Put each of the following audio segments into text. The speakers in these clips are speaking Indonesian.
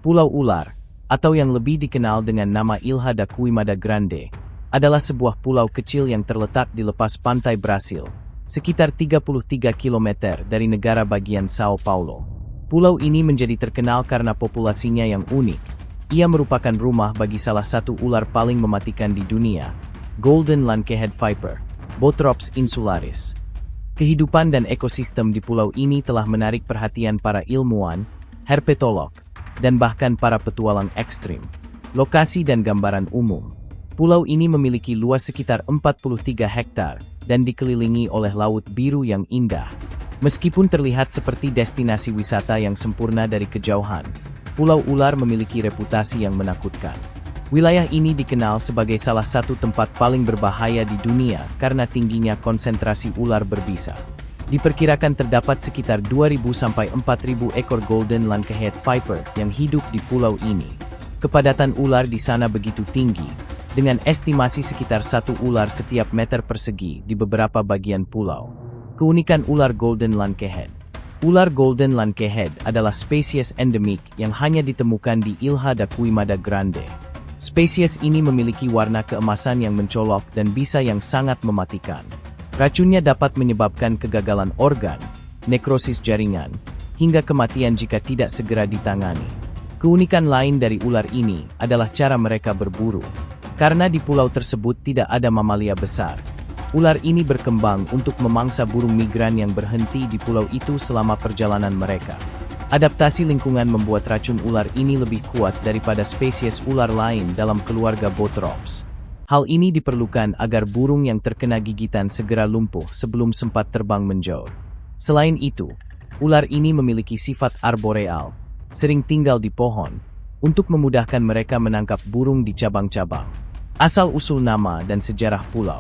Pulau Ular, atau yang lebih dikenal dengan nama Ilha da Queimada Grande, adalah sebuah pulau kecil yang terletak di lepas pantai Brasil, sekitar 33 km dari negara bagian Sao Paulo. Pulau ini menjadi terkenal karena populasinya yang unik. Ia merupakan rumah bagi salah satu ular paling mematikan di dunia, Golden Lancehead Viper, Bothrops insularis. Kehidupan dan ekosistem di pulau ini telah menarik perhatian para ilmuwan, herpetolog, dan bahkan para petualang ekstrim. Lokasi dan gambaran umum. Pulau ini memiliki luas sekitar 43 hektar dan dikelilingi oleh laut biru yang indah. Meskipun terlihat seperti destinasi wisata yang sempurna dari kejauhan, Pulau Ular memiliki reputasi yang menakutkan. Wilayah ini dikenal sebagai salah satu tempat paling berbahaya di dunia karena tingginya konsentrasi ular berbisa. Diperkirakan terdapat sekitar 2.000 sampai 4.000 ekor Golden Lancehead Viper yang hidup di pulau ini. Kepadatan ular di sana begitu tinggi, dengan estimasi sekitar 1 ular setiap meter persegi di beberapa bagian pulau. Keunikan ular Golden Lancehead. Ular Golden Lancehead adalah spesies endemik yang hanya ditemukan di Ilha da Queimada Grande. Spesies ini memiliki warna keemasan yang mencolok dan bisa yang sangat mematikan. Racunnya dapat menyebabkan kegagalan organ, nekrosis jaringan, hingga kematian jika tidak segera ditangani. Keunikan lain dari ular ini adalah cara mereka berburu. Karena di pulau tersebut tidak ada mamalia besar, ular ini berkembang untuk memangsa burung migran yang berhenti di pulau itu selama perjalanan mereka. Adaptasi lingkungan membuat racun ular ini lebih kuat daripada spesies ular lain dalam keluarga Bothrops. Hal ini diperlukan agar burung yang terkena gigitan segera lumpuh sebelum sempat terbang menjauh. Selain itu, ular ini memiliki sifat arboreal, sering tinggal di pohon, untuk memudahkan mereka menangkap burung di cabang-cabang. Asal-usul nama dan sejarah pulau.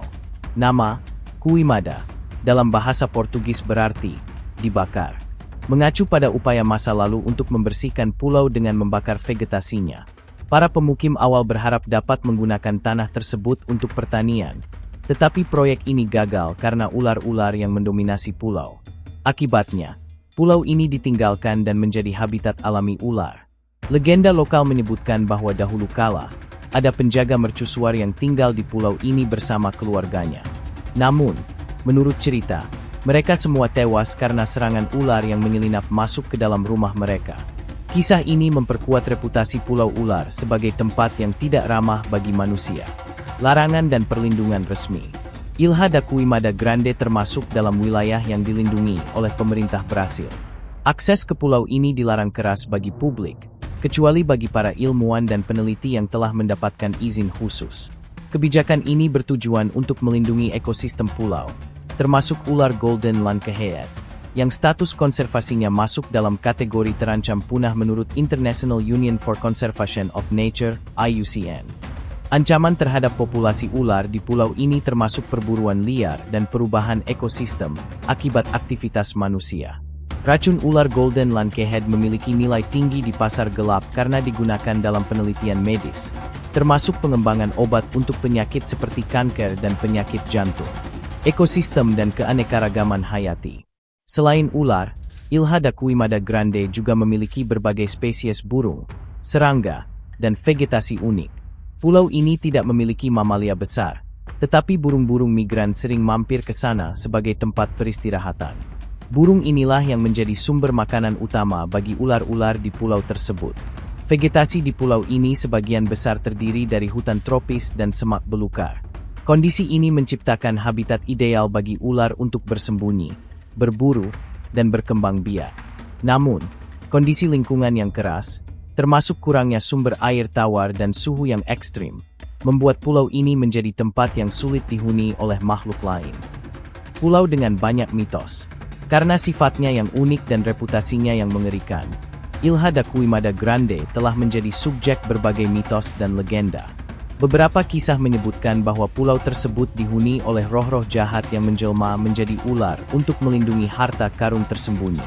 Nama, Queimada, dalam bahasa Portugis berarti, dibakar. Mengacu pada upaya masa lalu untuk membersihkan pulau dengan membakar vegetasinya. Para pemukim awal berharap dapat menggunakan tanah tersebut untuk pertanian, tetapi proyek ini gagal karena ular-ular yang mendominasi pulau. Akibatnya, pulau ini ditinggalkan dan menjadi habitat alami ular. Legenda lokal menyebutkan bahwa dahulu kala, ada penjaga mercusuar yang tinggal di pulau ini bersama keluarganya. Namun, menurut cerita, mereka semua tewas karena serangan ular yang menyelinap masuk ke dalam rumah mereka. Kisah ini memperkuat reputasi Pulau Ular sebagai tempat yang tidak ramah bagi manusia. Larangan dan perlindungan resmi. Ilha da Queimada Grande termasuk dalam wilayah yang dilindungi oleh pemerintah Brasil. Akses ke pulau ini dilarang keras bagi publik, kecuali bagi para ilmuwan dan peneliti yang telah mendapatkan izin khusus. Kebijakan ini bertujuan untuk melindungi ekosistem pulau, termasuk ular Golden Lancehead, yang status konservasinya masuk dalam kategori terancam punah menurut International Union for Conservation of Nature, IUCN. Ancaman terhadap populasi ular di pulau ini termasuk perburuan liar dan perubahan ekosistem akibat aktivitas manusia. Racun ular Golden Lancehead memiliki nilai tinggi di pasar gelap karena digunakan dalam penelitian medis, termasuk pengembangan obat untuk penyakit seperti kanker dan penyakit jantung. Ekosistem dan keanekaragaman hayati. Selain ular, Ilha da Queimada Grande juga memiliki berbagai spesies burung, serangga, dan vegetasi unik. Pulau ini tidak memiliki mamalia besar, tetapi burung-burung migran sering mampir ke sana sebagai tempat peristirahatan. Burung inilah yang menjadi sumber makanan utama bagi ular-ular di pulau tersebut. Vegetasi di pulau ini sebagian besar terdiri dari hutan tropis dan semak belukar. Kondisi ini menciptakan habitat ideal bagi ular untuk bersembunyi, berburu, dan berkembang biak. Namun, kondisi lingkungan yang keras, termasuk kurangnya sumber air tawar dan suhu yang ekstrim, membuat pulau ini menjadi tempat yang sulit dihuni oleh makhluk lain. Pulau dengan banyak mitos. Karena sifatnya yang unik dan reputasinya yang mengerikan, Ilha da Queimada Grande telah menjadi subjek berbagai mitos dan legenda. Beberapa kisah menyebutkan bahwa pulau tersebut dihuni oleh roh-roh jahat yang menjelma menjadi ular untuk melindungi harta karun tersembunyi.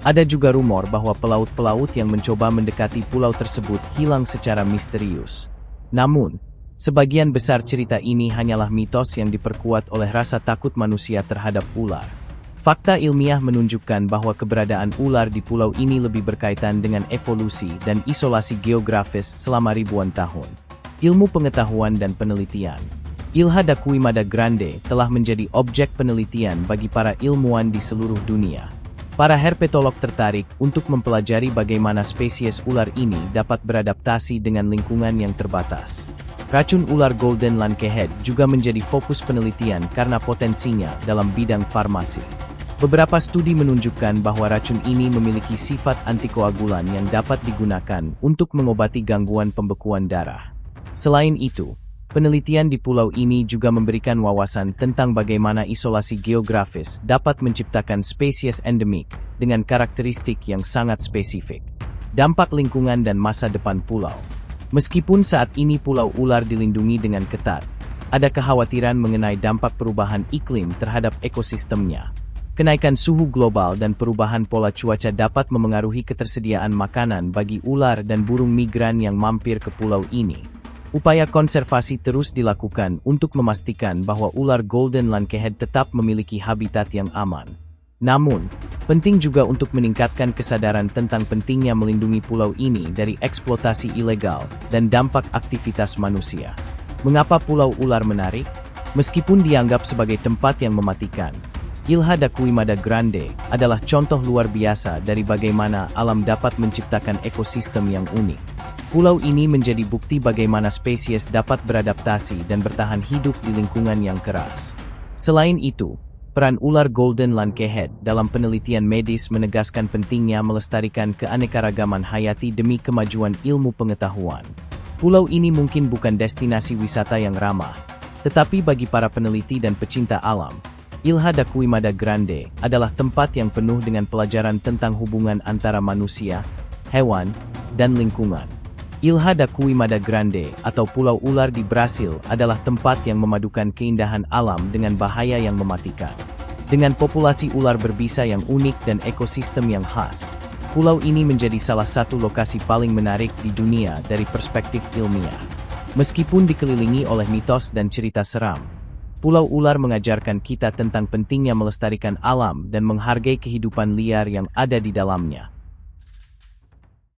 Ada juga rumor bahwa pelaut-pelaut yang mencoba mendekati pulau tersebut hilang secara misterius. Namun, sebagian besar cerita ini hanyalah mitos yang diperkuat oleh rasa takut manusia terhadap ular. Fakta ilmiah menunjukkan bahwa keberadaan ular di pulau ini lebih berkaitan dengan evolusi dan isolasi geografis selama ribuan tahun. Ilmu pengetahuan dan penelitian. Ilha da Queimada Grande telah menjadi objek penelitian bagi para ilmuwan di seluruh dunia. Para herpetolog tertarik untuk mempelajari bagaimana spesies ular ini dapat beradaptasi dengan lingkungan yang terbatas. Racun ular Golden Lancehead juga menjadi fokus penelitian karena potensinya dalam bidang farmasi. Beberapa studi menunjukkan bahwa racun ini memiliki sifat antikoagulan yang dapat digunakan untuk mengobati gangguan pembekuan darah. Selain itu, penelitian di pulau ini juga memberikan wawasan tentang bagaimana isolasi geografis dapat menciptakan spesies endemik dengan karakteristik yang sangat spesifik. Dampak lingkungan dan masa depan pulau. Meskipun saat ini pulau ular dilindungi dengan ketat, ada kekhawatiran mengenai dampak perubahan iklim terhadap ekosistemnya. Kenaikan suhu global dan perubahan pola cuaca dapat memengaruhi ketersediaan makanan bagi ular dan burung migran yang mampir ke pulau ini. Upaya konservasi terus dilakukan untuk memastikan bahwa ular Golden Lancehead tetap memiliki habitat yang aman. Namun, penting juga untuk meningkatkan kesadaran tentang pentingnya melindungi pulau ini dari eksploitasi ilegal dan dampak aktivitas manusia. Mengapa pulau ular menarik? Meskipun dianggap sebagai tempat yang mematikan, Ilha da Queimada Grande adalah contoh luar biasa dari bagaimana alam dapat menciptakan ekosistem yang unik. Pulau ini menjadi bukti bagaimana spesies dapat beradaptasi dan bertahan hidup di lingkungan yang keras. Selain itu, peran ular Golden Lancehead dalam penelitian medis menegaskan pentingnya melestarikan keanekaragaman hayati demi kemajuan ilmu pengetahuan. Pulau ini mungkin bukan destinasi wisata yang ramah, tetapi bagi para peneliti dan pecinta alam, Ilha da Queimada Grande adalah tempat yang penuh dengan pelajaran tentang hubungan antara manusia, hewan, dan lingkungan. Ilha da Queimada Grande atau Pulau Ular di Brasil adalah tempat yang memadukan keindahan alam dengan bahaya yang mematikan. Dengan populasi ular berbisa yang unik dan ekosistem yang khas, pulau ini menjadi salah satu lokasi paling menarik di dunia dari perspektif ilmiah. Meskipun dikelilingi oleh mitos dan cerita seram, Pulau Ular mengajarkan kita tentang pentingnya melestarikan alam dan menghargai kehidupan liar yang ada di dalamnya.